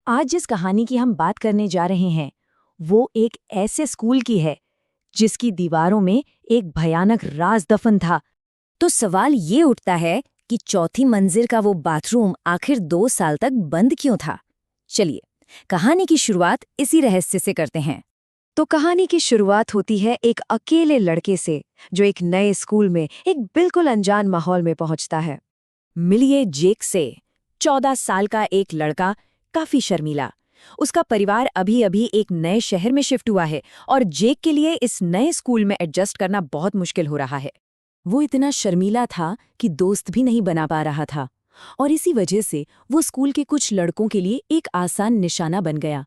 आज जिस कहानी की हम बात करने जा रहे हैं वो एक ऐसे स्कूल की है जिसकी दीवारों में एक भयानक राज दफन था। तो सवाल ये उठता है कि चौथी मंजिल का वो बाथरूम आखिर 2 साल तक बंद क्यों था। चलिए कहानी की शुरुआत इसी रहस्य से करते हैं। तो कहानी की शुरुआत होती है एक अकेले लड़के से जो एक नए स्कूल में एक बिल्कुल अनजान माहौल में पहुंचता है। मिलिए जेक से। 14 साल का एक लड़का, काफी शर्मीला। उसका परिवार अभी अभी एक नए शहर में शिफ्ट हुआ है और जेक के लिए इस नए स्कूल में एडजस्ट करना बहुत मुश्किल हो रहा है। वो इतना शर्मीला था कि दोस्त भी नहीं बना पा रहा था और इसी वजह से वो स्कूल के कुछ लड़कों के लिए एक आसान निशाना बन गया।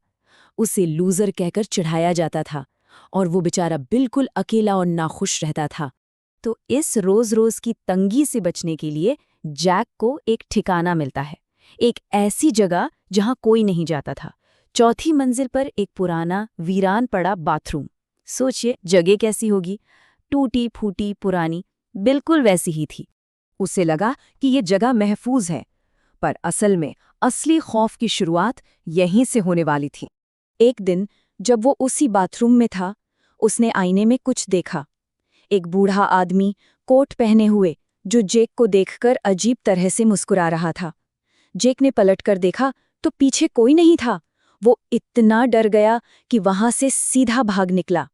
उसे लूजर कहकर चिढ़ाया जाता था और वो बेचारा बिल्कुल अकेला और नाखुश रहता था। तो इस रोज रोज की तंगी से बचने के लिए जैक को एक ठिकाना मिलता है, एक ऐसी जगह जहां कोई नहीं जाता था। चौथी मंजिल पर एक पुराना वीरान पड़ा बाथरूम। सोचिए जगह कैसी होगी, टूटी फूटी पुरानी, बिल्कुल वैसी ही थी। उसे लगा कि ये जगह महफूज है, पर असल में असली खौफ की शुरुआत यहीं से होने वाली थी। एक दिन जब वो उसी बाथरूम में था, उसने आईने में कुछ देखा। एक बूढ़ा आदमी कोट पहने हुए जो जेक को देखकर अजीब तरह से मुस्कुरा रहा था। जेक ने पलटकर देखा तो पीछे कोई नहीं था। वो इतना डर गया कि वहां से सीधा भाग निकला।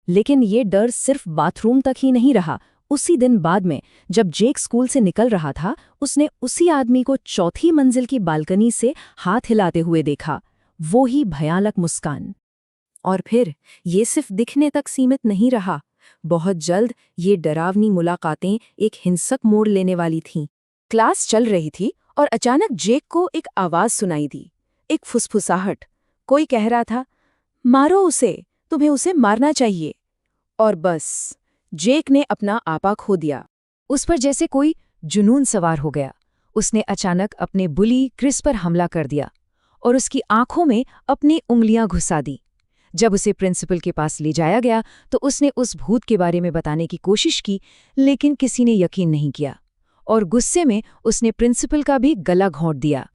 लेकिन ये डर सिर्फ बाथरूम तक ही नहीं रहा। उसी दिन बाद में जब जेक स्कूल से निकल रहा था, उसने उसी आदमी को चौथी मंजिल की बालकनी से हाथ हिलाते हुए देखा, वो ही भयानक मुस्कान। और फिर ये सिर्फ दिखने तक सीमित नहीं रहा। बहुत जल्द ये डरावनी मुलाकातें एक हिंसक मोड़ लेने वाली थीं। क्लास चल रही थी और अचानक जेक को एक आवाज सुनाई दी, एक फुसफुसाहट। कोई कह रहा था, मारो उसे, तुम्हें उसे मारना चाहिए। और बस जेक ने अपना आपा खो दिया। उस पर जैसे कोई जुनून सवार हो गया। उसने अचानक अपने बुली क्रिस पर हमला कर दिया और उसकी आंखों में अपनी उंगलियां घुसा दी। जब उसे प्रिंसिपल के पास ले जाया गया तो उसने उस भूत के बारे में बताने की कोशिश की, लेकिन किसी ने यकीन नहीं किया और गुस्से में उसने प्रिंसिपल का भी गला घोंट दिया।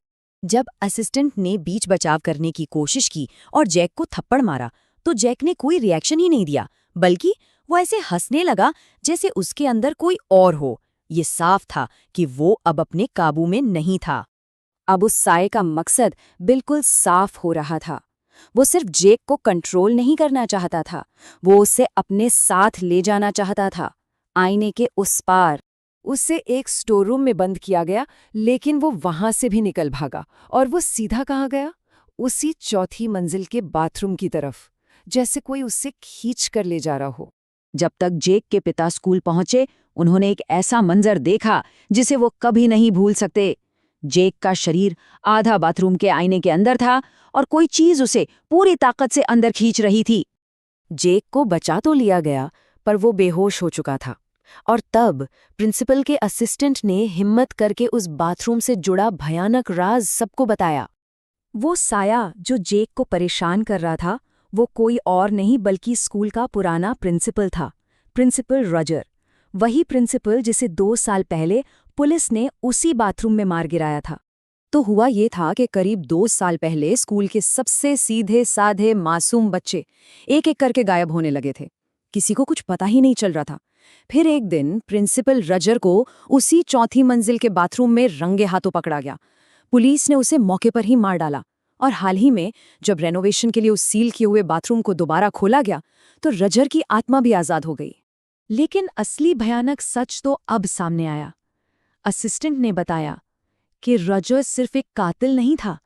जब असिस्टेंट ने बीच बचाव करने की कोशिश की और जैक को थप्पड़ मारा तो जैक ने कोई रिएक्शन ही नहीं दिया, बल्कि वो ऐसे हंसने लगा जैसे उसके अंदर कोई और हो। ये साफ था कि वो अब अपने काबू में नहीं था। अब उस साये का मकसद बिल्कुल साफ हो रहा था। वो सिर्फ जेक को कंट्रोल नहीं करना चाहता था, वो उसे अपने साथ ले जाना चाहता था, आईने के उस पार। उसे एक स्टोर रूम में बंद किया गया, लेकिन वो वहां से भी निकल भागा और वो सीधा कहाँ गया? उसी चौथी मंजिल के बाथरूम की तरफ, जैसे कोई उससे खींच कर ले जा रहा हो। जब तक जेक के पिता स्कूल पहुंचे, उन्होंने एक ऐसा मंजर देखा जिसे वो कभी नहीं भूल सकते। जेक का शरीर आधा बाथरूम के आईने के अंदर था और कोई चीज उसे पूरी ताकत से अंदर खींच रही थी। जेक को बचा तो लिया गया, पर वो बेहोश हो चुका था। और तब प्रिंसिपल के असिस्टेंट ने हिम्मत करके उस बाथरूम से जुड़ा भयानक राज सबको बताया। वो साया जो जेक को परेशान कर रहा था, वो कोई और नहीं बल्कि स्कूल का पुराना प्रिंसिपल था, प्रिंसिपल रॉजर। वही प्रिंसिपल जिसे 2 साल पहले पुलिस ने उसी बाथरूम में मार गिराया था। तो हुआ ये था कि करीब 2 साल पहले स्कूल के सबसे सीधे साधे मासूम बच्चे एक एक करके गायब होने लगे थे। किसी को कुछ पता ही नहीं चल रहा था। फिर एक दिन प्रिंसिपल रजर को उसी चौथी मंजिल के बाथरूम में रंगे हाथों पकड़ा गया। पुलिस ने उसे मौके पर ही मार डाला और हाल ही में जब रेनोवेशन के लिए उस सील किए हुए बाथरूम को दोबारा खोला गया तो रजर की आत्मा भी आज़ाद हो गई। लेकिन असली भयानक सच तो अब सामने आया। असिस्टेंट ने बताया कि रजर सिर्फ एक कातिल नहीं था,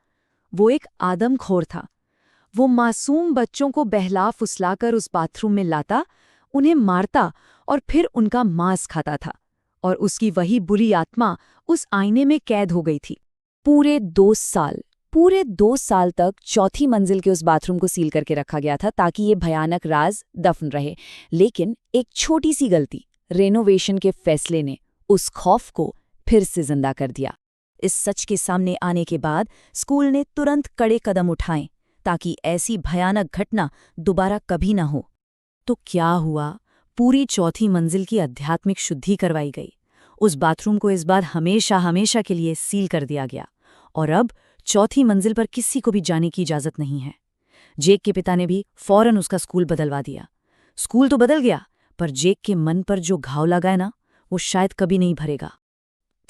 वो एक आदमखोर था। वो मासूम बच्चों को बहला फुसलाकर उस बाथरूम में लाता, उन्हें मारता और फिर उनका मांस खाता था। और उसकी वही बुरी आत्मा उस आईने में कैद हो गई थी। पूरे 2 साल तक चौथी मंजिल के उस बाथरूम को सील करके रखा गया था ताकि ये भयानक राज दफन रहे। लेकिन एक छोटी सी गलती, रेनोवेशन के फैसले ने उस खौफ को फिर से जिंदा कर दिया। इस सच के सामने आने के बाद स्कूल ने तुरंत कड़े कदम उठाए ताकि ऐसी भयानक घटना दोबारा कभी न हो। तो क्या हुआ? पूरी चौथी मंजिल की आध्यात्मिक शुद्धि करवाई गई। उस बाथरूम को इस बार हमेशा हमेशा के लिए सील कर दिया गया और अब चौथी मंजिल पर किसी को भी जाने की इजाजत नहीं है। जेक के पिता ने भी फौरन उसका स्कूल बदलवा दिया। स्कूल तो बदल गया, पर जेक के मन पर जो घाव लगा है ना, वो शायद कभी नहीं भरेगा।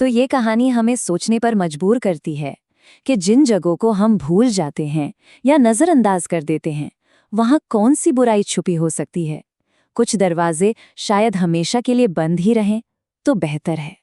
तो ये कहानी हमें सोचने पर मजबूर करती है कि जिन जगहों को हम भूल जाते हैं या नज़रअंदाज कर देते हैं, वहाँ कौन सी बुराई छुपी हो सकती है। कुछ दरवाजे शायद हमेशा के लिए बंद ही रहें तो बेहतर है।